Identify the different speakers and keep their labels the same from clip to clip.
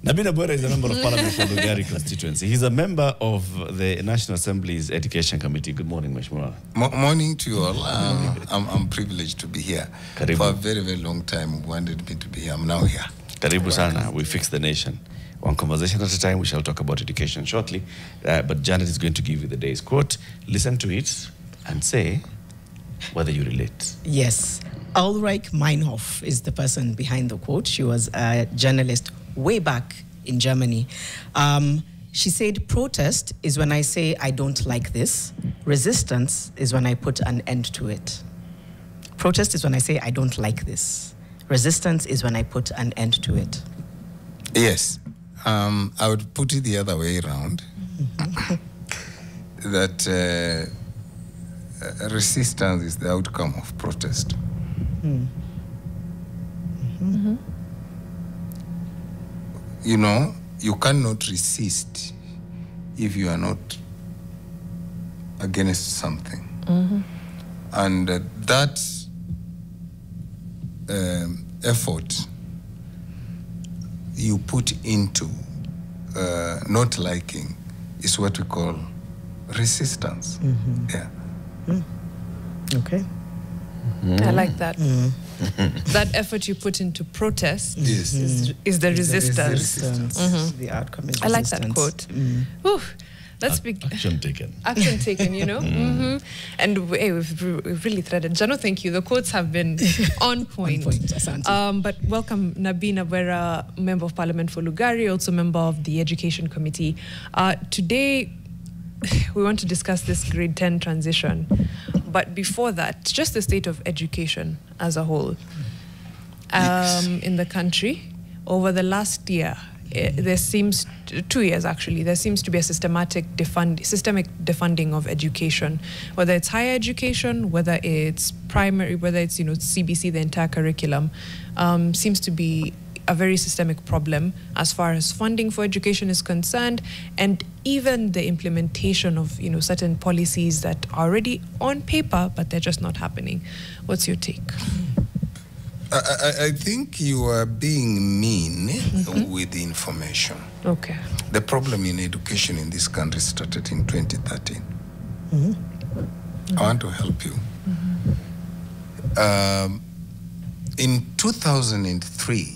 Speaker 1: Nabii Nabwire is a member of Parliament for Lugari constituency. He's a member of the National Assembly's Education Committee. Good morning, Mheshimiwa.
Speaker 2: Morning to you all. I'm privileged to be here.
Speaker 1: Karibu.
Speaker 2: For a very, very long time, wanted me to be here. I'm now here.
Speaker 1: Karibu sana. We fix the nation. One conversation at a time. We shall talk about education shortly. But Janet is going to give you the day's quote. Listen to it and say whether you relate.
Speaker 3: Yes. Ulrich Meinhof is the person behind the quote. She was a journalist way back in Germany. She said, protest is when I say I don't like this. Resistance is when I put an end to it. Protest is when I say I don't like this. Resistance is when I put an end to it.
Speaker 2: Yes. I would put it the other way around. That resistance is the outcome of protest. You know, you cannot resist if you are not against something. And that effort you put into not liking is what we call resistance. Yeah.
Speaker 3: Okay.
Speaker 4: I like that. That effort you put into protest is the resistance.
Speaker 3: The outcome is resistance.
Speaker 4: I like that quote. Whew. Let's be
Speaker 1: Action taken.
Speaker 4: Action taken, you know. And hey, we've really threaded. Jano, thank you. The quotes have been on point. But welcome, Nabii Nabwire, Member of Parliament for Lugari, also member of the Education Committee. Today, we want to discuss this grade 10 transition. But before that, just the state of education as a whole in the country. Over the last year, there seems 2 years actually, there seems to be a systemic defunding of education, whether it's higher education, whether it's primary, whether it's CBC, the entire curriculum, seems to be a very systemic problem as far as funding for education is concerned, and even the implementation of certain policies that are already on paper but they're just not happening. What's your take?
Speaker 2: I think you are being mean with the information.
Speaker 4: Okay.
Speaker 2: The problem in education in this country started in 2013. I want to help you. In 2003,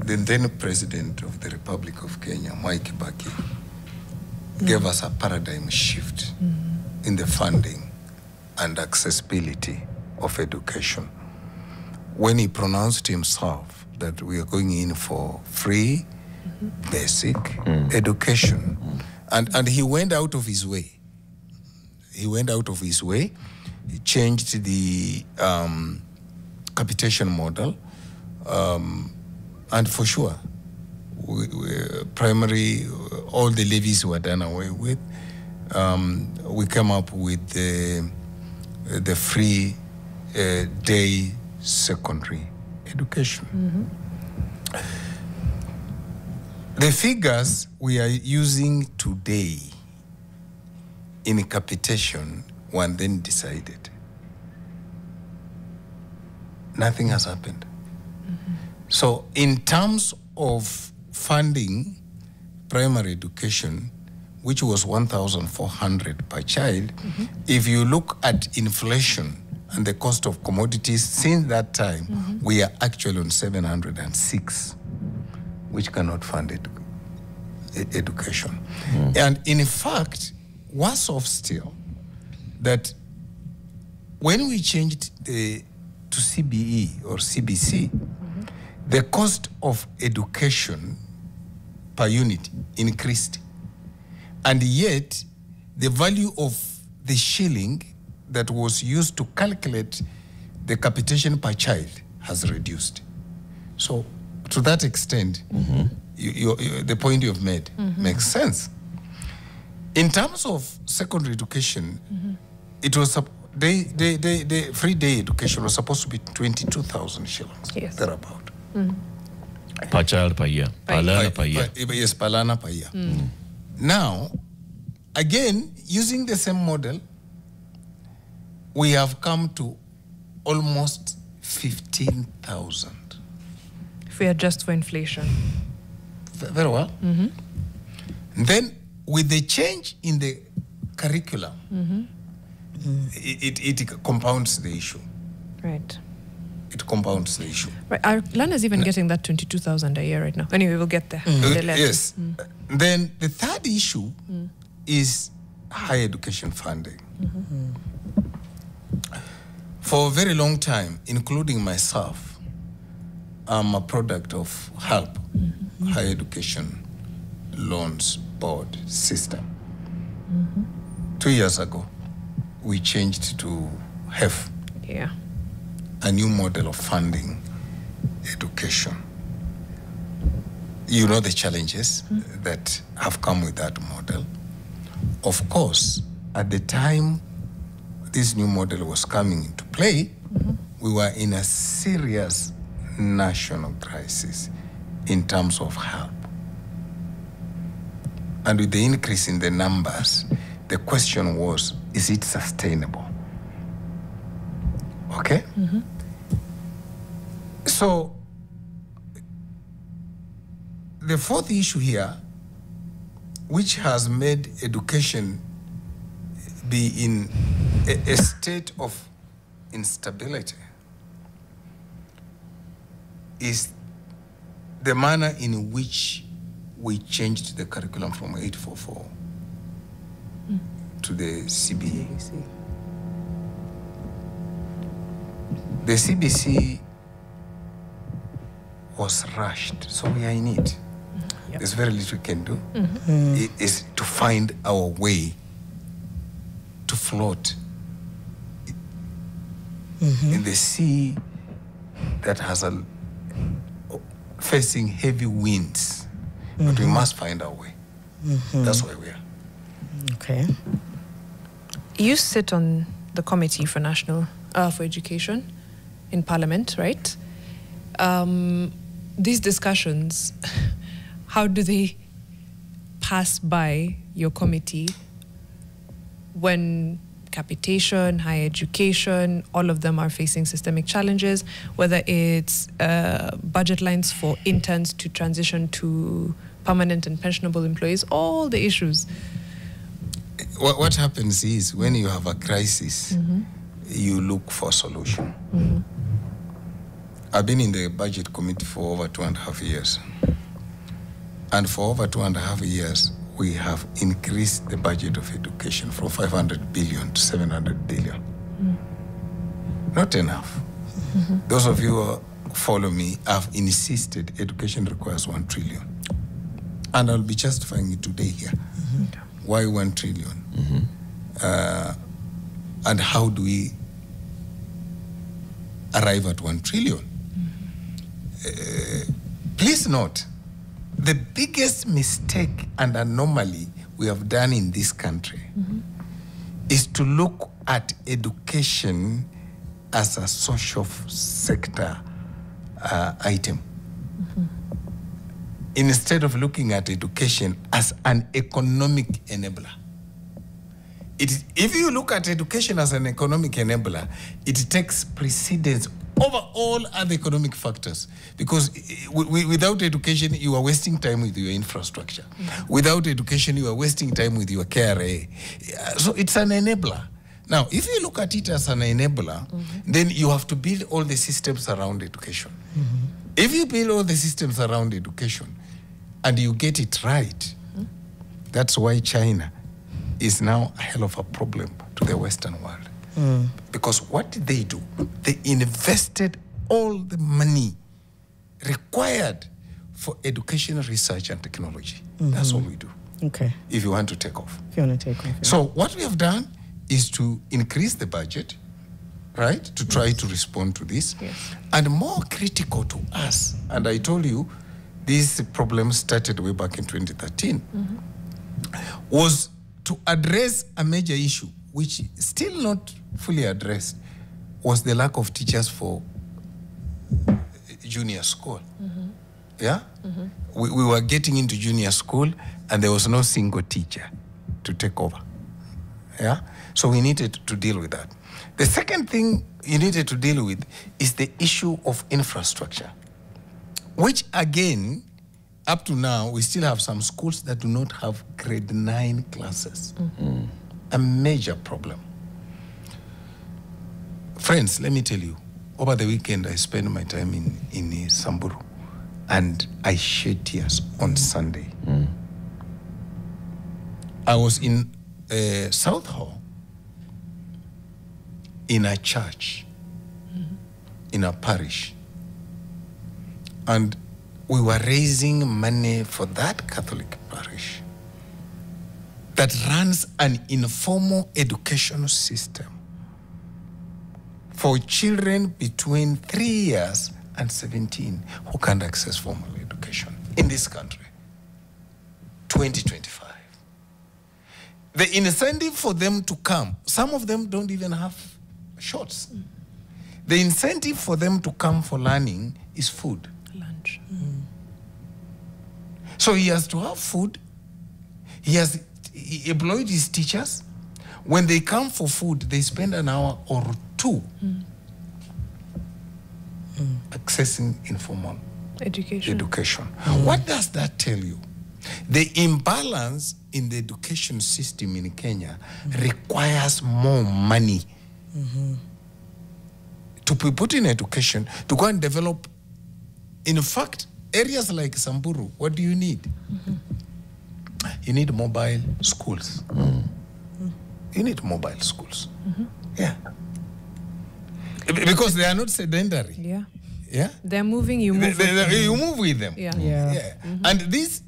Speaker 2: the then President of the Republic of Kenya, Mwai Kibaki, gave us a paradigm shift in the funding and accessibility of education, when he pronounced himself that we are going in for free, basic education. And he went out of his way. He went out of his way. He changed the capitation model. And for sure, primary, all the levies were done away with. We came up with the free day secondary education. The figures we are using today in capitation were then decided. Nothing has happened. So in terms of funding primary education, which was 1,400 per child, if you look at inflation and the cost of commodities since that time, we are actually on 706, which cannot fund education. And in fact, worse off still, that when we changed to CBE or CBC, the cost of education per unit increased. And yet, the value of the shilling that was used to calculate the capitation per child has reduced. So, to that extent, the point you've made makes sense. In terms of secondary education, it was the free day education was supposed to be 22,000 shillings, thereabout.
Speaker 1: Per child per year. Per learner per year.
Speaker 2: Yes, per learner per year. Now, again, using the same model, we have come to almost 15,000.
Speaker 4: we adjust for inflation.
Speaker 2: Very well. Then, with the change in the curriculum, it compounds the issue.
Speaker 4: Right.
Speaker 2: It compounds the issue.
Speaker 4: Right. Our learners even getting that 22,000 a year right now. Anyway, we'll get there.
Speaker 2: Yes. Then the third issue is higher education funding. For a very long time, including myself, I'm a product of HELP, Higher Education Loans Board system. 2 years ago, we changed to HEF, a new model of funding education. You know the challenges that have come with that model. Of course, at the time this new model was coming into play, we were in a serious national crisis in terms of help. And with the increase in the numbers, the question was, is it sustainable? Okay? So, the fourth issue here, which has made education be in a state of instability, is the manner in which we changed the curriculum from 844 to the CBC. The CBC was rushed, so we are in it. There's very little we can do. It is to find our way to float in the sea that has facing heavy winds. But we must find our way. That's where we are.
Speaker 3: Okay.
Speaker 4: You sit on the Committee for National for Education in Parliament, right? These discussions, how do they pass by your committee when capitation, higher education, all of them are facing systemic challenges, whether it's budget lines for interns to transition to permanent and pensionable employees, all the issues?
Speaker 2: What happens is when you have a crisis, you look for a solution. I've been in the budget committee for over 2.5 years. And for over 2.5 years, we have increased the budget of education from 500 billion to 700 billion. Not enough. Those of you who follow me have insisted education requires 1 trillion. And I'll be justifying it today here. Why 1 trillion? And how do we arrive at 1 trillion? Please note, the biggest mistake and anomaly we have done in this country is to look at education as a social sector item. Instead of looking at education as an economic enabler. If you look at education as an economic enabler, it takes precedence over all other economic factors. Because without education, you are wasting time with your infrastructure. Without education, you are wasting time with your KRA. So it's an enabler. Now, if you look at it as an enabler, then you have to build all the systems around education. If you build all the systems around education and you get it right, that's why China is now a hell of a problem to the Western world. Because what did they do? They invested all the money required for education, research, and technology. That's all we do.
Speaker 3: Okay.
Speaker 2: If you want to take off.
Speaker 3: If you want to take off. Yeah.
Speaker 2: So what we have done is to increase the budget, right, to try to respond to this.
Speaker 4: Yes.
Speaker 2: And more critical to us, and I told you, this problem started way back in 2013, was to address a major issue, which is still not fully addressed, was the lack of teachers for junior school. Yeah? We were getting into junior school and there was no single teacher to take over. Yeah? So we needed to deal with that. The second thing you needed to deal with is the issue of infrastructure. which again, up to now, we still have some schools that do not have grade 9 classes. A major problem. Friends, let me tell you, over the weekend, I spent my time in Samburu, and I shed tears on Sunday. I was in South Hall, in a church, in a parish, and we were raising money for that Catholic parish that runs an informal education system for children between 3 years and 17 who can't access formal education in this country. 2025. The incentive for them to come, some of them don't even have shorts. The incentive for them to come for learning is food.
Speaker 4: Lunch.
Speaker 2: So he has to have food. He employed his teachers. When they come for food, they spend an hour or two accessing informal education. What does that tell you? The imbalance in the education system in Kenya requires more money to be put in education, to go and develop. In fact, areas like Samburu, what do you need? You need mobile schools. You need mobile schools. Yeah. Because they are not sedentary.
Speaker 4: Yeah.
Speaker 2: Yeah.
Speaker 4: They're moving, you move with them.
Speaker 2: You move with them.
Speaker 4: Yeah.
Speaker 2: And these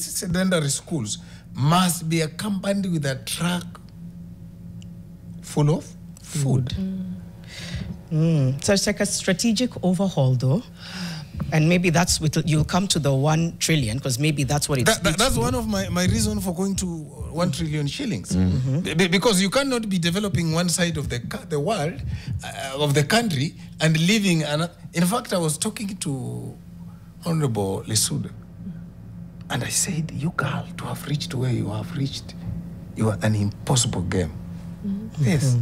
Speaker 2: sedentary schools must be accompanied with a truck full of food.
Speaker 3: So it's like a strategic overhaul, though. And maybe that's you'll come to the 1 trillion, because maybe that's what it's.
Speaker 2: That's one of my reason for going to 1 trillion shillings. Because you cannot be developing one side of the world, of the country, and leaving another. In fact, I was talking to Honorable Lesuda, and I said, you girl, to have reached where you have reached, you are an impossible game. Yes.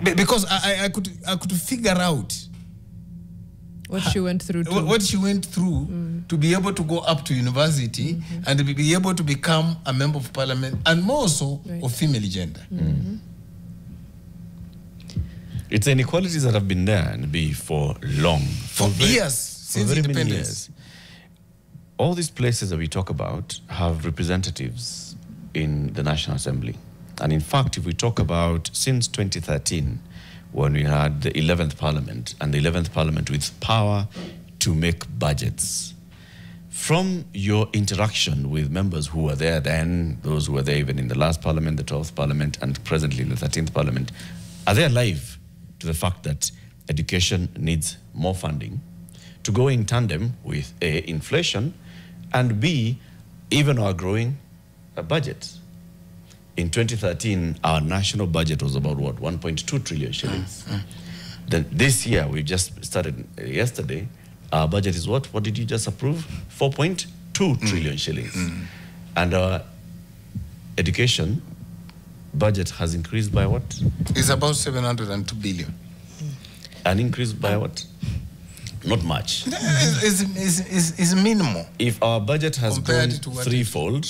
Speaker 2: Because I could figure out
Speaker 4: what she went through
Speaker 2: to be able to go up to university and be able to become a member of parliament, and more so of female gender.
Speaker 1: It's inequalities that have been there and be for long.
Speaker 2: For years, since independence.
Speaker 1: All these places that we talk about have representatives in the National Assembly. And in fact, if we talk about since 2013, when we had the 11th Parliament, and the 11th Parliament with power to make budgets, from your interaction with members who were there then, those who were there even in the last Parliament, the 12th Parliament, and presently in the 13th Parliament, are they alive to the fact that education needs more funding to go in tandem with A, inflation, and B, even our growing budget? In 2013, our national budget was about what, 1.2 trillion shillings. Then this year, we just started yesterday, our budget is what? What did you just approve? 4.2 trillion shillings. And our education budget has increased by what?
Speaker 2: It's about 702 billion.
Speaker 1: An increase by what? Not much.
Speaker 2: It's minimal.
Speaker 1: If our budget has grown threefold,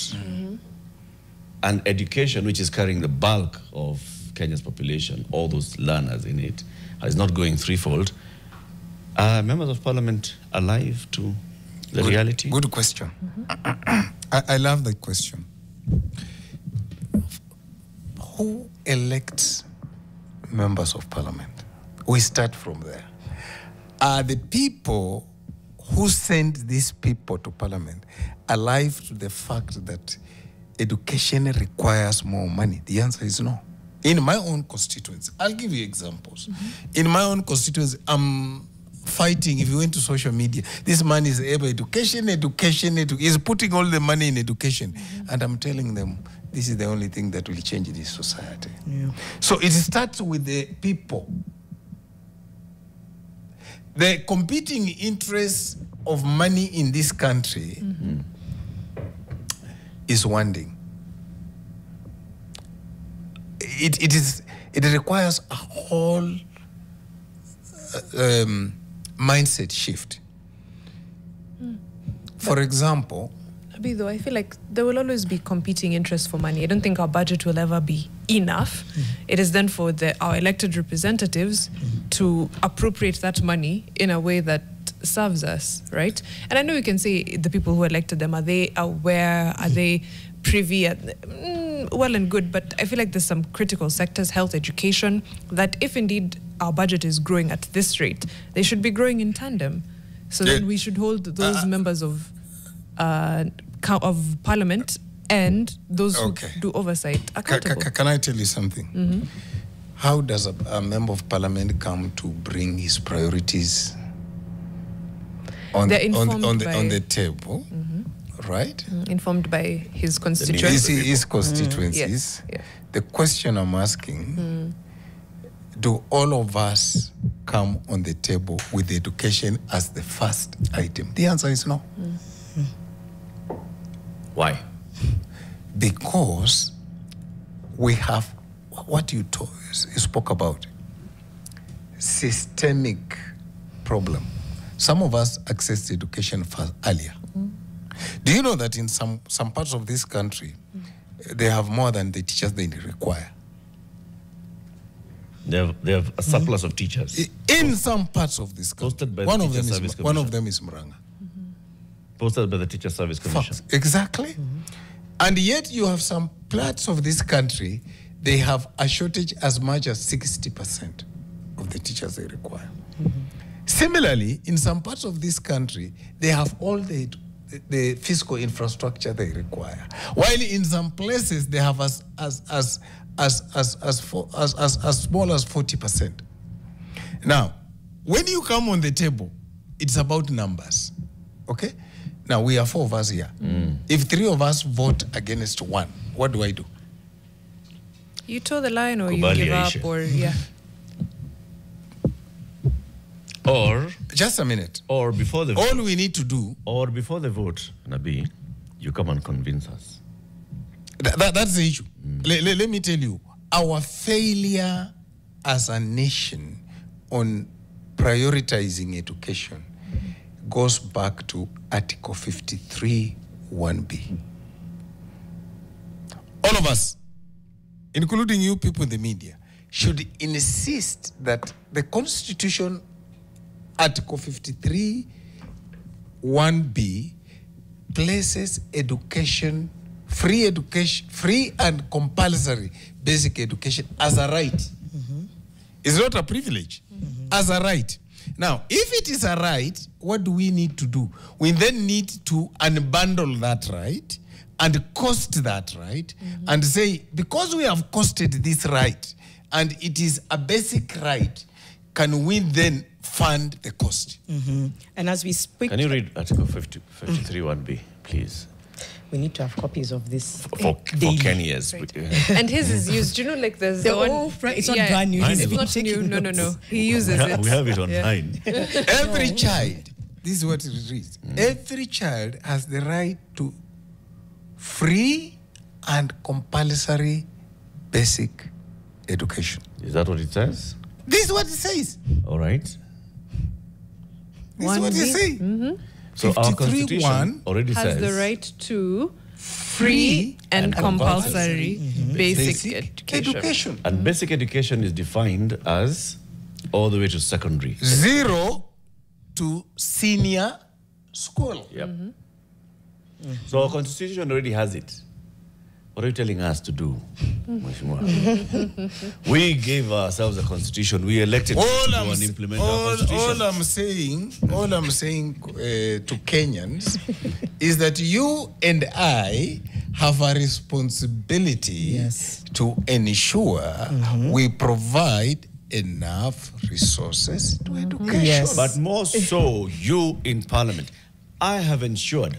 Speaker 1: and education, which is carrying the bulk of Kenya's population, all those learners in it, is not going threefold, are members of parliament alive to the reality?
Speaker 2: Good question. I love that question. Who elects members of parliament? We start from there. Are the people who send these people to parliament alive to the fact that education requires more money? The answer is no. In my own constituency, I'll give you examples. In my own constituency, I'm fighting. If you went to social media, this man is able education, is putting all the money in education. And I'm telling them, this is the only thing that will change this society. So it starts with the people. The competing interests of money in this country is one thing. It requires a whole mindset shift. For example,
Speaker 4: Nabii, though, I feel like there will always be competing interests for money. I don't think our budget will ever be enough. It is then for our elected representatives to appropriate that money in a way that serves us, right? And I know you can say the people who elected them, are they aware? Are they privy? Well and good, but I feel like there's some critical sectors, health, education, that if indeed our budget is growing at this rate, they should be growing in tandem. So then we should hold those members of parliament and those who do oversight accountable.
Speaker 2: Can I tell you something? How does a member of parliament come to bring his priorities on the table, right?
Speaker 4: Informed by his constituencies.
Speaker 2: His constituencies.
Speaker 4: Yes.
Speaker 2: The question I'm asking, do all of us come on the table with education as the first item? The answer is no.
Speaker 1: Why?
Speaker 2: Because we have what you spoke about, systemic problem. Some of us accessed education earlier. Do you know that in some parts of this country, they have more than the teachers they require?
Speaker 1: They have a surplus of teachers.
Speaker 2: In some parts of this country.
Speaker 1: Posted by the Teacher Service Commission.
Speaker 2: One of them is Muranga.
Speaker 1: Posted by the Teacher Service Commission.
Speaker 2: Facts. Exactly. And yet you have some parts of this country, they have a shortage as much as 60% of the teachers they require. Similarly, in some parts of this country, they have all the physical infrastructure they require. While in some places, they have as small as 40%. Now, when you come on the table, it's about numbers, okay? Now, we are 4 of us here. If 3 of us vote against 1, what do I do?
Speaker 4: You toe the line or you give up or,
Speaker 1: Or...
Speaker 2: Just a minute.
Speaker 1: Or before the
Speaker 2: all we need to do...
Speaker 1: Or before the vote, Nabii, you come and convince us.
Speaker 2: That's the issue. Let me tell you, our failure as a nation on prioritizing education goes back to Article 53, 1B. All of us, including you people in the media, should insist that the Constitution, Article 53, 1B, places education, free and compulsory basic education as a right. It's not a privilege, as a right. Now, if it is a right, what do we need to do? We then need to unbundle that right and cost that right and say, because we have costed this right and it is a basic right, can we then fund the cost?
Speaker 3: And as we speak...
Speaker 1: Can you read Article 53 1B, please?
Speaker 3: We need to have copies of this
Speaker 1: for 10 years.
Speaker 4: Right. And his is used. Do you know, like there's the one...
Speaker 3: It's not brand new.
Speaker 4: It's not new. No. He uses it.
Speaker 1: We have it online.
Speaker 2: Every child, this is what it reads. Every child has the right to free and compulsory basic education.
Speaker 1: Is that what it says?
Speaker 2: This is what it says.
Speaker 1: All right.
Speaker 2: This is what it says.
Speaker 1: So our Constitution already
Speaker 4: has
Speaker 1: says
Speaker 4: the right to free and compulsory basic education.
Speaker 1: And basic education is defined as all the way to secondary.
Speaker 2: 0 to senior school.
Speaker 1: Yep. So our Constitution already has it. What are you telling us to do? We gave ourselves a constitution. We elected people and implement our constitution.
Speaker 2: All I'm saying to Kenyans is that you and I have a responsibility to ensure we provide enough resources to education.
Speaker 1: But more so, you in Parliament, I have ensured.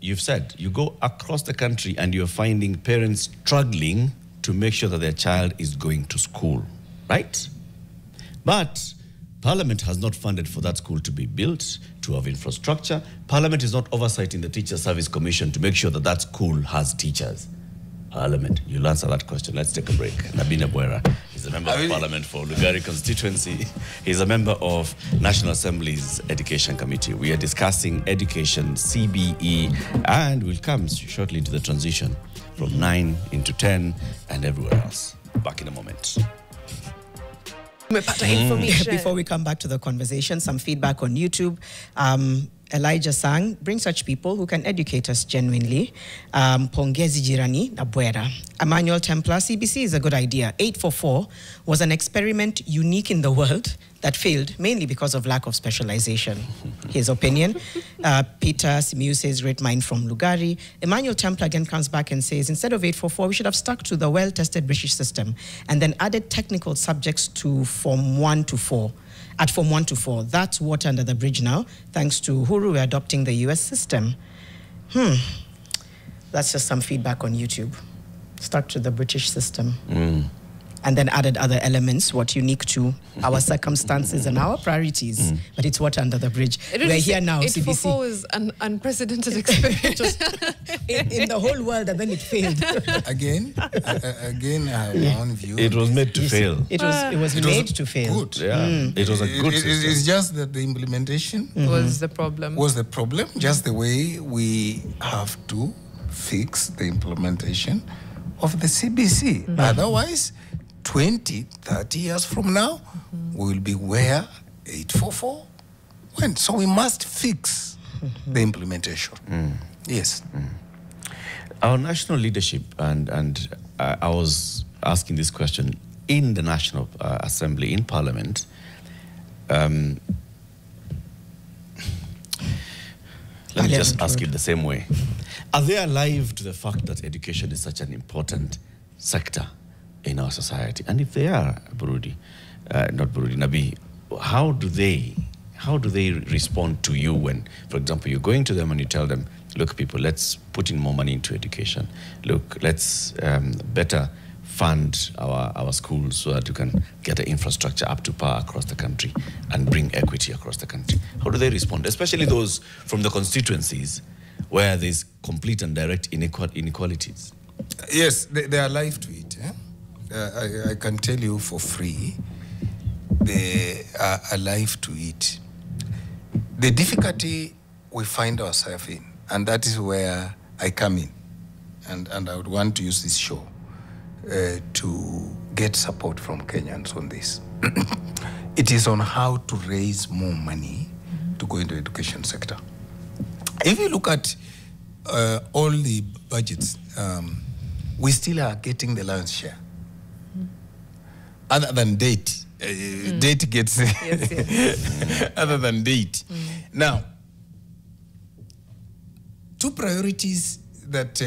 Speaker 1: You've said, you go across the country and you're finding parents struggling to make sure that their child is going to school, right? But Parliament has not funded for that school to be built, to have infrastructure. Parliament is not oversighting the Teacher Service Commission to make sure that that school has teachers. Parliament? You'll answer that question. Let's take a break. Nabii Nabwire is a member of Parliament for Lugari constituency. He's a member of National Assembly's Education Committee. We are discussing education, CBE, and we'll come shortly into the transition from 9 into 10 and everywhere else. Back in a moment.
Speaker 3: Before we come back to the conversation, some feedback on YouTube. Elijah Sang, bring such people who can educate us genuinely. Pongezi Jirani Nabwire. Emmanuel Templar, CBC is a good idea. 844 was an experiment unique in the world that failed mainly because of lack of specialization. His opinion. Peter Simiu says, great mind from Lugari. Emmanuel Templar again comes back and says, instead of 844, we should have stuck to the well-tested British system and then added technical subjects to Form 1 to 4. At Form 1 to 4. That's water under the bridge now. Thanks to Uhuru, we're adopting the US system. That's just some feedback on YouTube. Stuck to the British system. And then added other elements, what unique to our circumstances and our priorities. But it's water under the bridge. We're here now,
Speaker 4: 844 is an unprecedented experience.
Speaker 3: in the whole world, and then it failed.
Speaker 2: Again, I have my own view.
Speaker 1: It was made to fail.
Speaker 3: It was made to fail.
Speaker 2: Good.
Speaker 1: Yeah, it was a good system.
Speaker 2: It's just that the implementation
Speaker 4: was the problem.
Speaker 2: Just the way we have to fix the implementation of the CBC. Otherwise, 20, 30 years from now, we will be where 844 went. So we must fix the implementation. Yes.
Speaker 1: Our national leadership, and I was asking this question in the National Assembly, in Parliament. Let me just ask it the same way. Are they alive to the fact that education is such an important sector in our society? And if they are, Nabii, how do they respond to you when, for example, you're going to them and you tell them, look, people, let's put in more money into education. Look, let's better fund our schools so that you can get the infrastructure up to par across the country and bring equity across the country. How do they respond? Especially those from the constituencies where there's complete and direct inequalities.
Speaker 2: Yes, they are alive to it. I can tell you for free, they are alive to it. The difficulty we find ourselves in, and that is where I come in, and I would want to use this show to get support from Kenyans on this. It is on how to raise more money to go into the education sector. If you look at all the budgets, we still are getting the lion's share. Other than date. Date gets... yes. Other than date. Now, two priorities that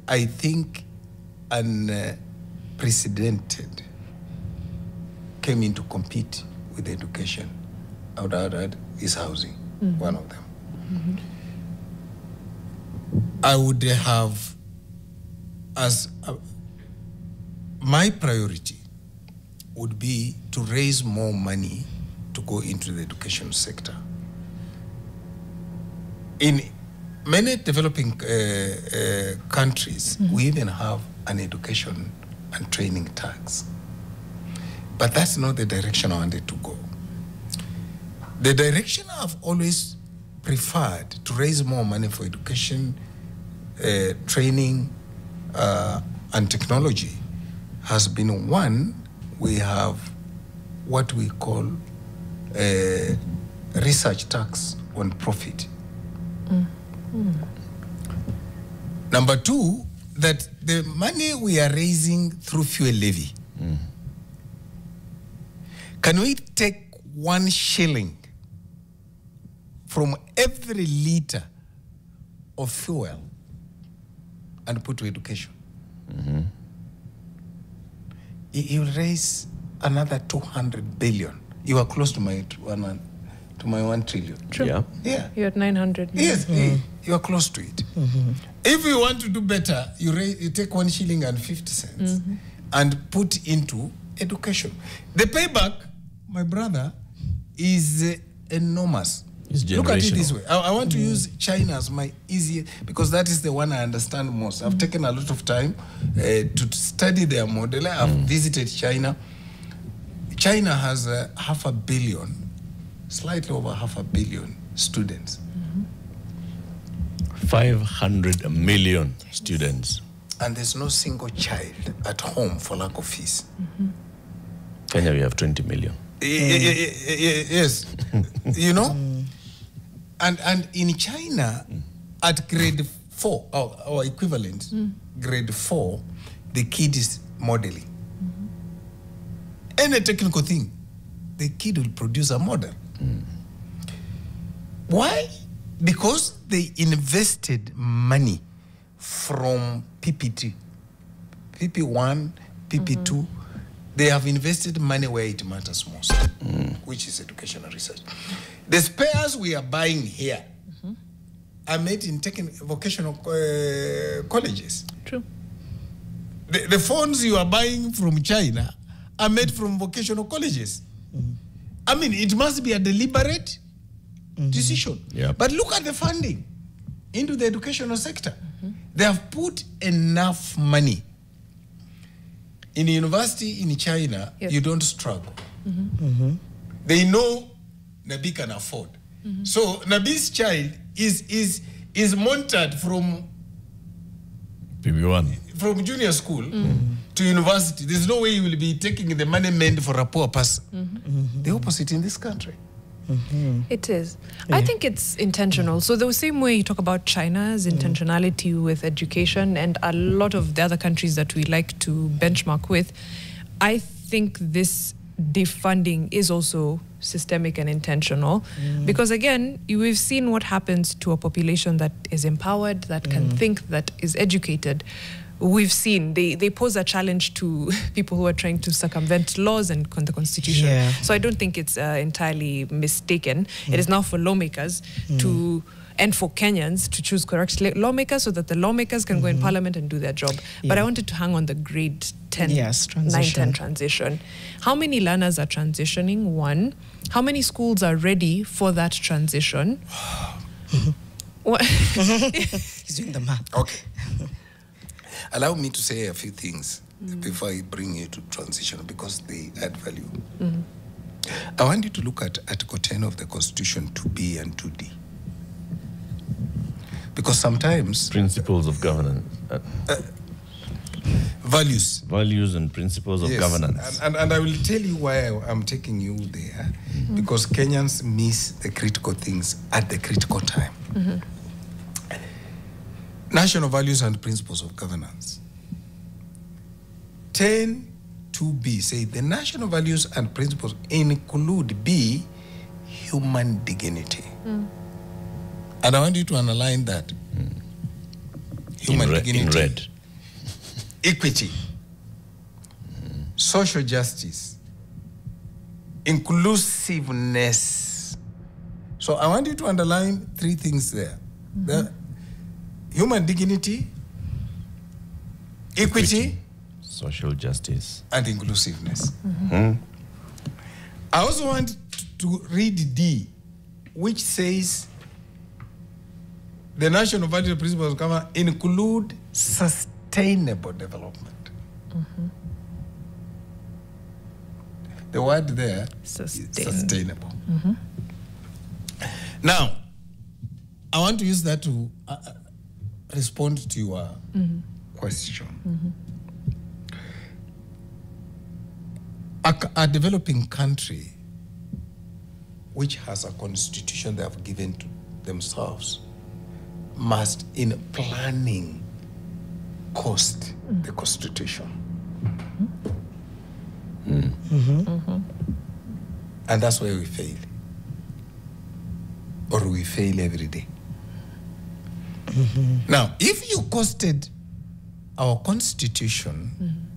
Speaker 2: I think unprecedented came in to compete with education. I would add is housing, one of them. I would have as my priority would be to raise more money to go into the education sector. In many developing countries, we even have an education and training tax. But that's not the direction I wanted to go. The direction I've always preferred to raise more money for education, training, and technology has been one, we have what we call a research tax on profit. Number two, that the money we are raising through fuel levy, can we take 1 shilling from every liter of fuel and put to education? You will raise another 200 billion. You are close to my 1 trillion.
Speaker 4: True.
Speaker 1: Yeah.
Speaker 2: Yeah.
Speaker 4: You're at 900.
Speaker 2: Yes, you are close to it. If you want to do better, you take 1 shilling and 50 cents and put into education. The payback, my brother, is enormous. Look at it this way. I want to use China as my easiest, because that is the one I understand most. I've taken a lot of time to study their model. I've visited China. China has 500 million, slightly over 500 million students.
Speaker 1: 500 million students.
Speaker 2: And there's no single child at home for lack of fees.
Speaker 1: Kenya, we have 20 million.
Speaker 2: Yes. You know? And in China, at grade 4, or equivalent, grade 4, the kid is modeling. Any technical thing, the kid will produce a model. Why? Because they invested money from PP2, PP1, PP2. They have invested money where it matters most, which is educational research. The spares we are buying here are made in vocational colleges.
Speaker 4: True.
Speaker 2: The phones you are buying from China are made from vocational colleges. I mean, it must be a deliberate decision.
Speaker 1: Yep.
Speaker 2: But look at the funding into the educational sector. They have put enough money. In a university in China, you don't struggle. They know Nabii can afford. So Nabii's child is monitored from
Speaker 1: PB1.
Speaker 2: From junior school to university. There's no way you will be taking the money meant for a poor person. The opposite in this country.
Speaker 4: It is. I think it's intentional. So the same way you talk about China's intentionality with education and a lot of the other countries that we like to benchmark with, I think this defunding is also systemic and intentional. Because again, we've seen what happens to a population that is empowered, that can think, that is educated. We've seen they pose a challenge to people who are trying to circumvent laws and the constitution. So I don't think it's entirely mistaken. It is now for lawmakers to, and for Kenyans to choose correct lawmakers so that the lawmakers can go in parliament and do their job. But I wanted to hang on the grade 10, 9-10 transition. How many learners are transitioning? One. How many schools are ready for that transition? What?
Speaker 3: He's doing the math.
Speaker 2: Okay. Allow me to say a few things before I bring you to transition, because they add value. I want you to look at Article 10 of the Constitution 2B and 2D. Because sometimes...
Speaker 1: Principles of governance.
Speaker 2: Values.
Speaker 1: Values and principles of governance.
Speaker 2: And I will tell you why I'm taking you there. Because Kenyans miss the critical things at the critical time. National values and principles of governance. 10(2)B say the national values and principles include B, human dignity. And I want you to underline that. Human dignity.
Speaker 1: In red.
Speaker 2: Equity. Social justice. Inclusiveness. So I want you to underline 3 things there. The human dignity, equity,
Speaker 1: social justice,
Speaker 2: and inclusiveness. I also want to read D, which says the national value principles of government include sustainable development. The word there is sustainable. Now, I want to use that to respond to your question. A developing country which has a constitution they have given to themselves must, in planning, cost the constitution. And that's where we fail. Or we fail every day. Now, if you costed our constitution,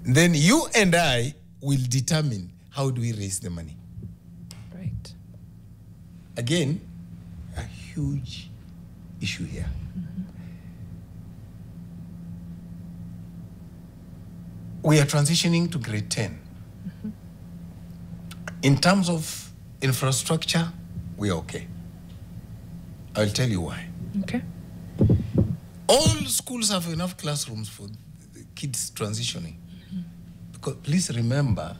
Speaker 2: then you and I will determine how do we raise the money.
Speaker 4: Right.
Speaker 2: Again, a huge issue here. We are transitioning to grade 10. In terms of infrastructure, we are okay. I'll tell you why.
Speaker 4: Okay.
Speaker 2: All schools have enough classrooms for the kids transitioning. Because please remember,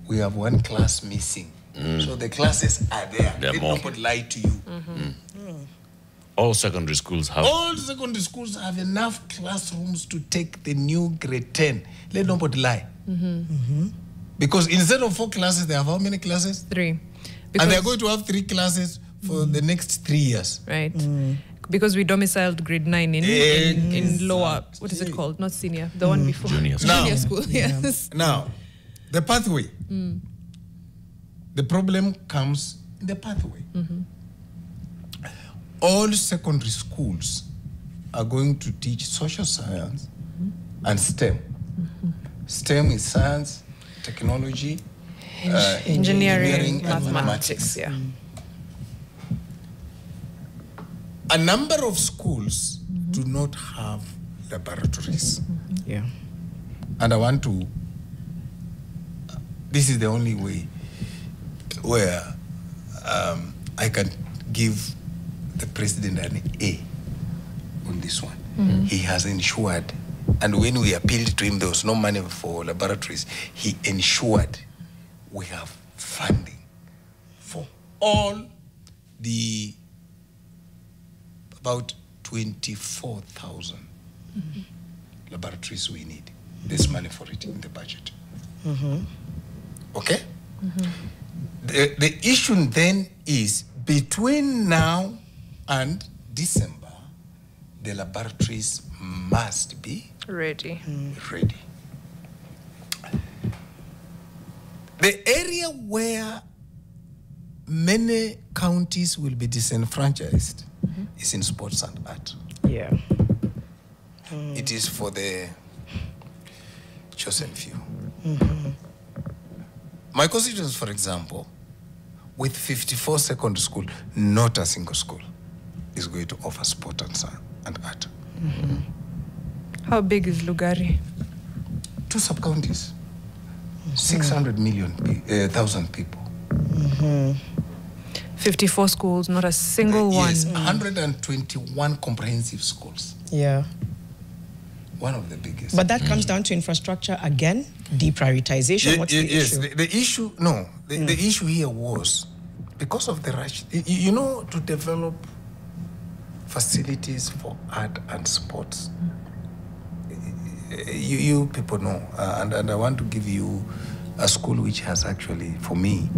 Speaker 2: we have one class missing. So the classes are there. Let nobody lie to you.
Speaker 1: All secondary schools have.
Speaker 2: All secondary schools have enough classrooms to take the new grade 10. Let nobody lie. Because instead of 4 classes, they have how many classes?
Speaker 4: 3.
Speaker 2: And they're going to have 3 classes for the next 3 years.
Speaker 4: Right. Because we domiciled grade 9 in lower, what is it called? Not senior, the one before.
Speaker 1: Junior school.
Speaker 4: Junior school, yes.
Speaker 2: Now, the pathway. The problem comes in the pathway. All secondary schools are going to teach social science and STEM. STEM is science, technology, engineering and mathematics.
Speaker 4: Yeah.
Speaker 2: A number of schools do not have laboratories.
Speaker 3: Yeah.
Speaker 2: And I want to, this is the only way where I can give the president an A on this one. He has ensured, and when we appealed to him, there was no money for laboratories. He ensured we have funding for all the about 24,000 laboratories we need. There's money for it in the budget. Okay? The issue then is between now and December, the laboratories must be
Speaker 4: Ready.
Speaker 2: ready. The area where many counties will be disenfranchised is in sports and art.
Speaker 3: Yeah.
Speaker 2: It is for the chosen few. My constituents, for example, with 54 secondary schools, not a single school is going to offer sport and art.
Speaker 4: How big is Lugari?
Speaker 2: 2 sub-counties, 600,000 people.
Speaker 4: 54 schools, not a single
Speaker 2: Yes,
Speaker 4: one.
Speaker 2: 121 comprehensive schools.
Speaker 3: Yeah.
Speaker 2: One of the biggest.
Speaker 3: But that comes down to infrastructure again, deprioritization. What's the
Speaker 2: yes,
Speaker 3: issue?
Speaker 2: the issue, no, the issue here was because of the rush, you know, to develop facilities for art and sports. You people know, and I want to give you a school which has actually, for me,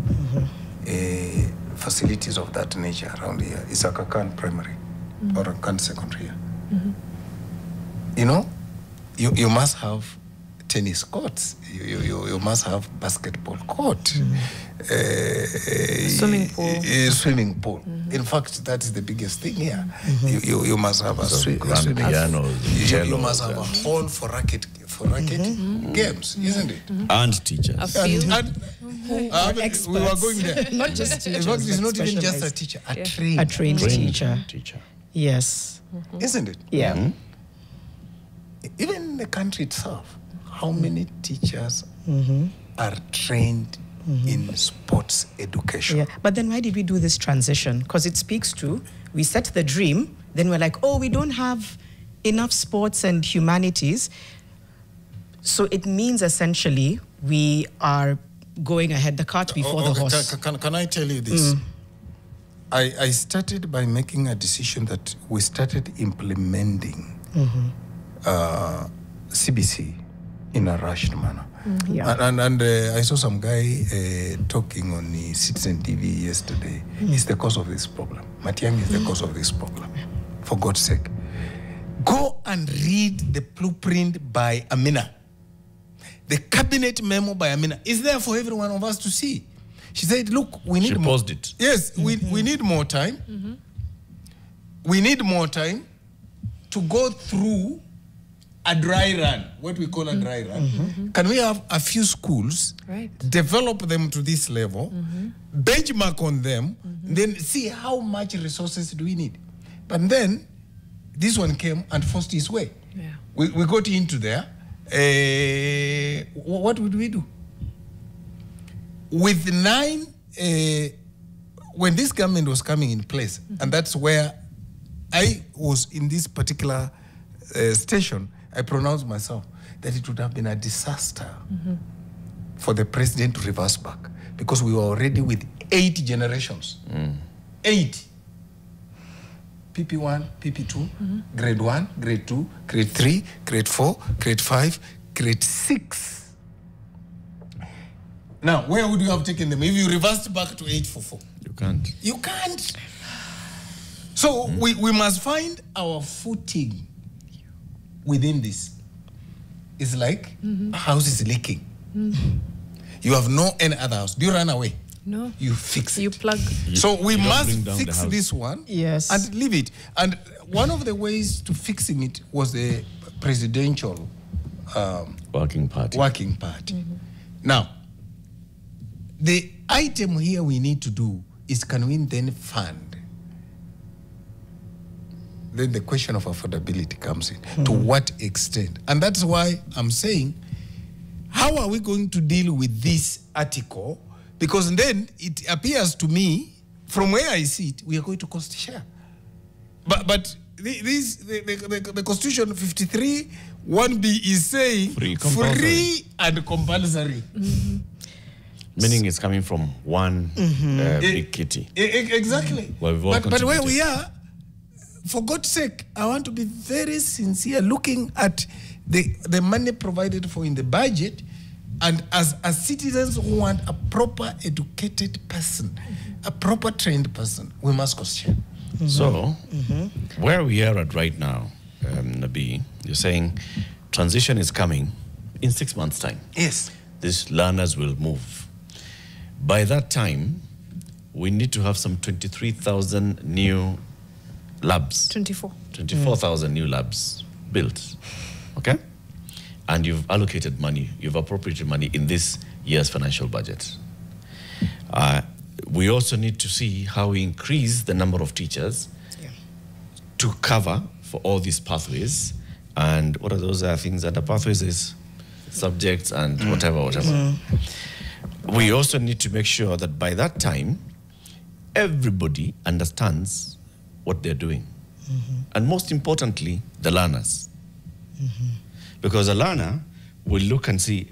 Speaker 2: facilities of that nature around here. It's a Kakan primary or a Kakan secondary here. You know, you must have tennis courts. You must have basketball court.
Speaker 4: Swimming pool.
Speaker 2: Swimming pool. In fact, that is the biggest thing here. You must have a swimming pool. You must have a hall for racket games, isn't it?
Speaker 1: And teachers.
Speaker 4: A field.
Speaker 2: We were going there.
Speaker 3: Not just teachers.
Speaker 2: In fact, it's not even just a
Speaker 3: specialized.
Speaker 2: teacher,
Speaker 3: A trained teacher.
Speaker 1: Teacher.
Speaker 3: Yes.
Speaker 2: Isn't it?
Speaker 3: Yeah.
Speaker 2: Even in the country itself, how many teachers are trained in sports education?
Speaker 3: Yeah. But then why did we do this transition? Because it speaks to, we set the dream, then we're like, oh, we don't have enough sports and humanities. So it means essentially we are going ahead, the cart before the horse.
Speaker 2: Can I tell you this? I started by making a decision that we started implementing CBC in a rushed manner.
Speaker 3: Yeah.
Speaker 2: And I saw some guy talking on the Citizen TV yesterday. It's the cause of this problem. Matiang'i is the cause of this problem. For God's sake. Go and read the blueprint by Amina. The cabinet memo by Amina is there for every one of us to see. She said, look, we need
Speaker 1: She
Speaker 2: more.
Speaker 1: paused it.
Speaker 2: Yes, we need more time. We need more time to go through a dry run, what we call a dry run. Can we have a few schools, develop them to this level, benchmark on them, then see how much resources do we need? But then, this one came and forced its way.
Speaker 4: Yeah.
Speaker 2: We got into there. What would we do? With 9 when this government was coming in place, and that's where I was in this particular station, I pronounced myself that it would have been a disaster for the president to reverse back, because we were already with 8 generations. 8. PP1, PP2, grade 1, grade 2, grade 3, grade 4, grade 5, grade 6. Now, where would you have taken them if you reversed back to 844?
Speaker 1: You can't.
Speaker 2: You can't. So we must find our footing within this. It's like a house is leaking. You have no any other house. Do you run away?
Speaker 4: No.
Speaker 2: You fix it.
Speaker 4: You plug.
Speaker 2: So we must fix this one.
Speaker 3: Yes.
Speaker 2: And leave it. And one of the ways to fixing it was the presidential
Speaker 1: Working party.
Speaker 2: Now, the item here we need to do is, can we then fund? Then the question of affordability comes in. To what extent? And that's why I'm saying, how are we going to deal with this article? Because then it appears to me, from where I see it, we are going to cost share. But the Constitution 53, 1B is saying free and compulsory.
Speaker 1: Meaning it's coming from one big kitty.
Speaker 2: Exactly.
Speaker 1: Well,
Speaker 2: but where we are, for God's sake, I want to be very sincere looking at the money provided for in the budget, and as citizens who want a proper educated person, a proper trained person, we must cost share.
Speaker 1: So, where we are at right now, Nabii, you're saying transition is coming in 6 months' time.
Speaker 2: Yes.
Speaker 1: These learners will move. By that time, we need to have some 23,000 new labs. 24,000 new labs built. Okay? And you've allocated money, you've appropriated money in this year's financial budget. We also need to see how we increase the number of teachers to cover for all these pathways. And what are those things that the pathways is? Subjects and whatever. We also need to make sure that by that time, everybody understands what they're doing. And most importantly, the learners. Because a learner will look and see,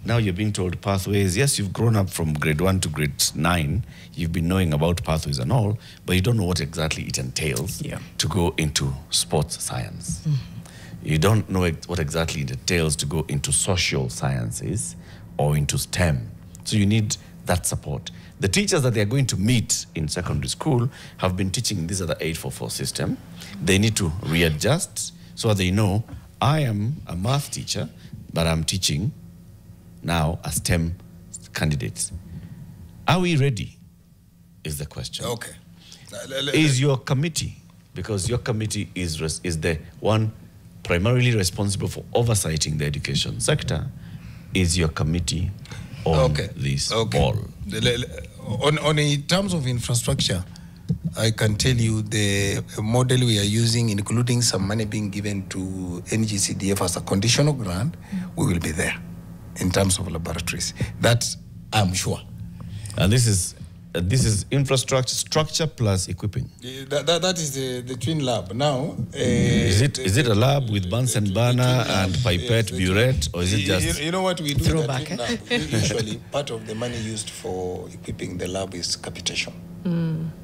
Speaker 1: now you're being told pathways. Yes, you've grown up from grade 1 to grade 9. You've been knowing about pathways and all, but you don't know what exactly it entails to go into sports science. You don't know what exactly it entails to go into social sciences or into STEM. So you need that support. The teachers that they're going to meet in secondary school have been teaching this other 844 system. They need to readjust so they know, I am a math teacher, but I'm teaching now a STEM candidate. Are we ready? Is the question.
Speaker 2: Okay.
Speaker 1: Is your committee, because your committee is the one primarily responsible for oversighting the education sector, is your committee on this ball?
Speaker 2: On in terms of infrastructure, I can tell you the model we are using, including some money being given to NGCDF as a conditional grant, we will be there in terms of laboratories. That I'm sure.
Speaker 1: And this is infrastructure plus equipping.
Speaker 2: That is the twin lab. Now,
Speaker 1: is it a lab with Bunsen burner and pipette, burette, or is it just?
Speaker 2: You know what we do?
Speaker 3: Throwback.
Speaker 2: Usually, part of the money used for equipping the lab is capitation.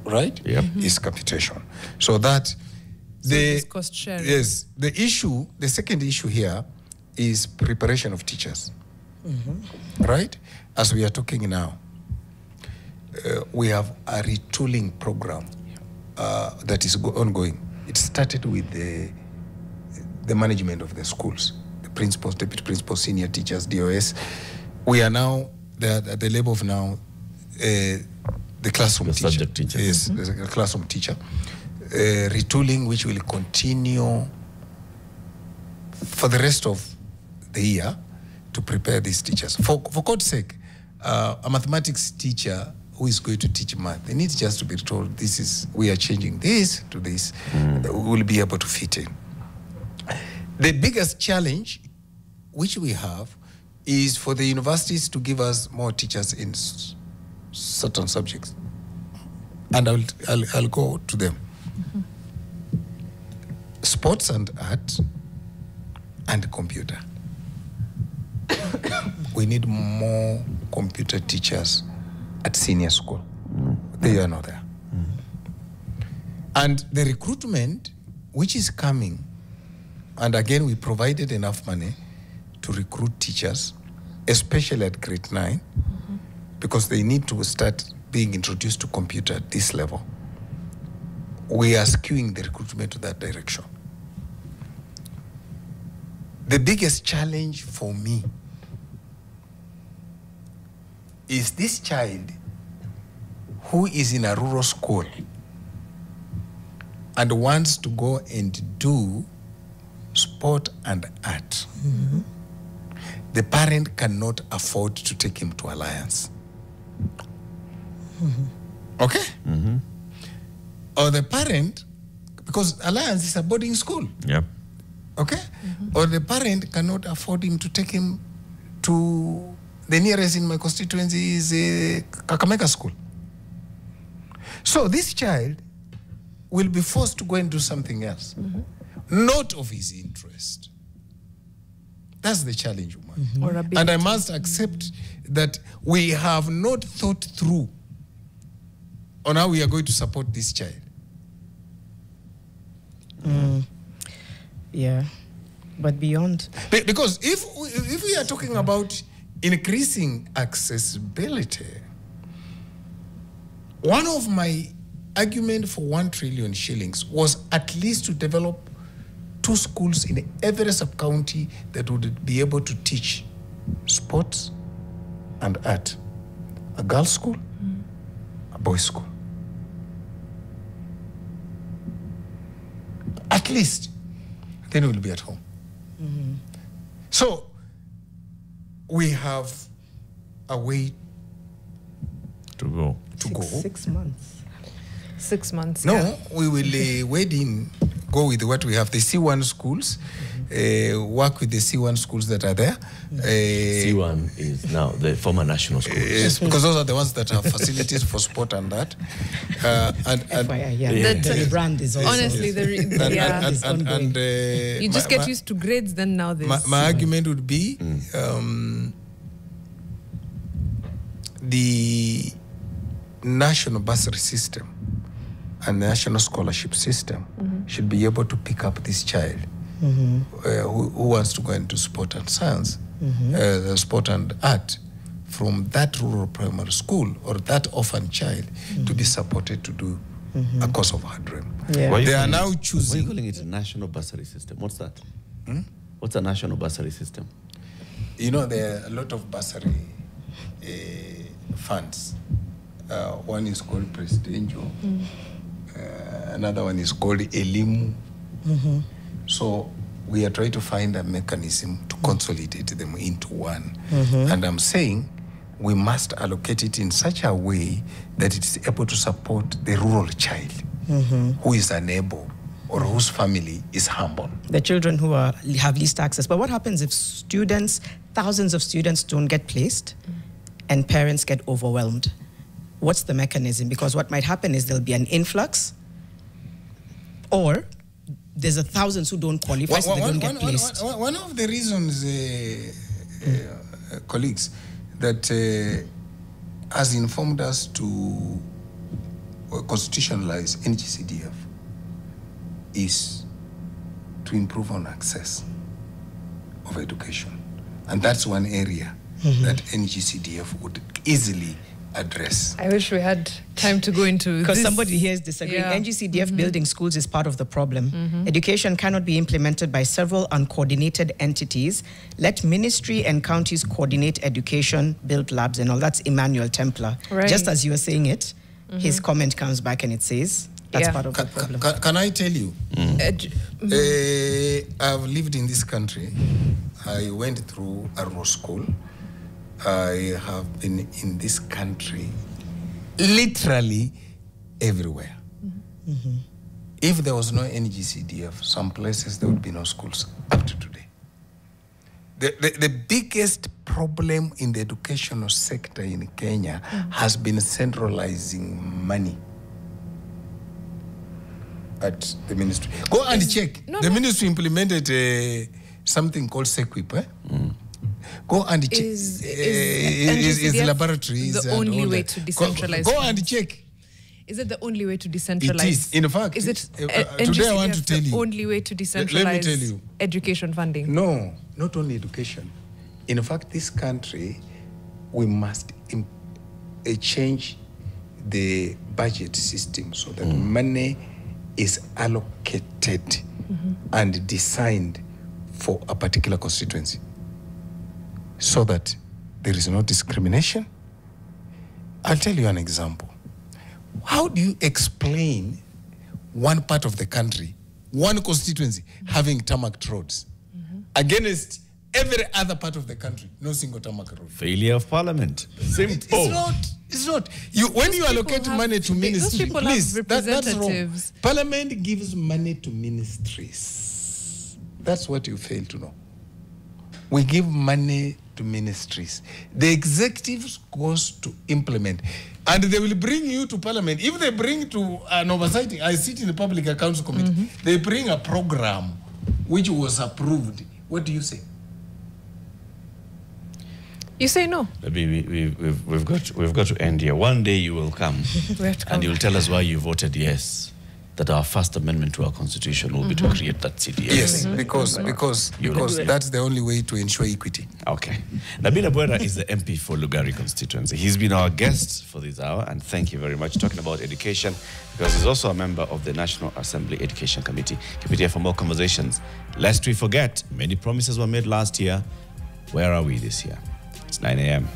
Speaker 2: Right?
Speaker 1: Yep.
Speaker 2: Is capitation. So that
Speaker 4: it's cost sharing.
Speaker 2: Yes. The second issue here is preparation of teachers. Right? As we are talking now, we have a retooling program that is ongoing. It started with the management of the schools, the principals, deputy principals, senior teachers, DOS. We are now at the level of now the classroom teacher.
Speaker 1: Subject teacher.
Speaker 2: Yes, the classroom teacher. Retooling, which will continue for the rest of the year to prepare these teachers. For God's sake, a mathematics teacher who is going to teach math, they need just to be told, we are changing this to this, we will be able to fit in. The biggest challenge which we have is for the universities to give us more teachers in certain subjects. and I'll go to them. Sports and art and computer. We need more computer teachers at senior school. They are not there. And the recruitment, which is coming, and again, we provided enough money to recruit teachers, especially at grade 9, because they need to start being introduced to computer at this level. We are skewing the recruitment to that direction. The biggest challenge for me is this child who is in a rural school and wants to go and do sport and art. The parent cannot afford to take him to Alliance. Okay? Or the parent, because Alliance is a boarding school.
Speaker 1: Yep.
Speaker 2: Okay? Or the parent cannot afford him to take him to the nearest in my constituency is Kakamega School. So this child will be forced to go and do something else, not of his interest. That's the challenge, woman. And I must accept that we have not thought through on how we are going to support this child.
Speaker 3: Yeah, but beyond.
Speaker 2: Because if we are talking about increasing accessibility, one of my argument for 1 trillion shillings was at least to develop 2 schools in every sub-county that would be able to teach sports and art. A girls' school, a boys' school. At least, then we'll be at home. So, we have a way
Speaker 1: To go.
Speaker 2: to go.
Speaker 3: 6 months.
Speaker 4: 6 months.
Speaker 2: No,
Speaker 4: yeah.
Speaker 2: we will go with what we have. The C1 schools, work with the C1 schools that are there.
Speaker 1: C1 is now the former national schools.
Speaker 2: Yes, because those are the ones that have facilities for sport and that.
Speaker 3: FYI, yeah.
Speaker 1: Yeah.
Speaker 3: The brand is also.
Speaker 4: Honestly, you just get used to grades, then now there's...
Speaker 2: My argument would be the national bursary system and national scholarship system should be able to pick up this child who wants to go into sport and science, sport and art, from that rural primary school or that orphan child to be supported to do a course of hard dream.
Speaker 3: Yeah.
Speaker 2: They are now
Speaker 1: Why are you
Speaker 2: choosing.
Speaker 1: calling it a national bursary system? What's that? What's a national bursary system?
Speaker 2: You know, there are a lot of bursary funds. One is called Presidential. Another one is called Elimu. So we are trying to find a mechanism to consolidate them into one. And I'm saying we must allocate it in such a way that it is able to support the rural child who is unable or whose family is humble.
Speaker 3: The children who have least access. But what happens if thousands of students don't get placed and parents get overwhelmed? What's the mechanism? Because what might happen is there'll be an influx, or there's thousands who don't qualify, so they don't get placed.
Speaker 2: One of the reasons, colleagues, that has informed us to constitutionalize NGCDF is to improve on access of education. And that's one area that NGCDF would easily address.
Speaker 4: I wish we had time to go into this.
Speaker 3: Because somebody here is disagreeing.
Speaker 4: Yeah.
Speaker 3: NGCDF building schools is part of the problem. Education cannot be implemented by several uncoordinated entities. Let ministry and counties coordinate education, build labs and all. That's Emmanuel Templar.
Speaker 4: Right.
Speaker 3: Just as you were saying it, his comment comes back and it says, that's part of the problem.
Speaker 2: Can I tell you? I've lived in this country. I went through a rural school. I have been in this country literally everywhere. If there was no NGCDF, some places there would be no schools up to today. The biggest problem in the educational sector in Kenya has been centralizing money at the ministry. Go and check. The ministry implemented something called SEQUIP. Go and check. Is laboratories
Speaker 4: the only way to decentralize?
Speaker 2: Go and check.
Speaker 4: Is it the only way to decentralize?
Speaker 2: It is. In fact,
Speaker 4: is it
Speaker 2: today I want to tell you
Speaker 4: the only way to decentralize
Speaker 2: let me tell you.
Speaker 4: Education funding?
Speaker 2: No, not only education. In fact, this country, we must change the budget system so that money is allocated and designed for a particular constituency, so that there is no discrimination. I'll tell you an example. How do you explain one part of the country, one constituency, having tarmac roads against every other part of the country, no single tarmac road?
Speaker 1: Failure of parliament. Simple.
Speaker 2: It's not. When you allocate money to ministries, please, that's wrong. Parliament gives money to ministries. That's what you fail to know. We give money to ministries. The executives goes to implement. And they will bring you to parliament. If they bring to an oversight, I sit in the Public Accounts Committee, they bring a program which was approved. What do you say?
Speaker 4: You say no.
Speaker 1: We've got to end here. One day you will come and you'll tell us why you voted yes, that our first amendment to our constitution will be to create that CDS.
Speaker 2: Yes, because that's the only way to ensure equity.
Speaker 1: Okay. Nabii Nabwire is the MP for Lugari constituency. He's been our guest for this hour, and thank you very much. Talking about education, because he's also a member of the National Assembly Education Committee. Keep it here for more conversations. Lest we forget, many promises were made last year. Where are we this year? It's 9 a.m.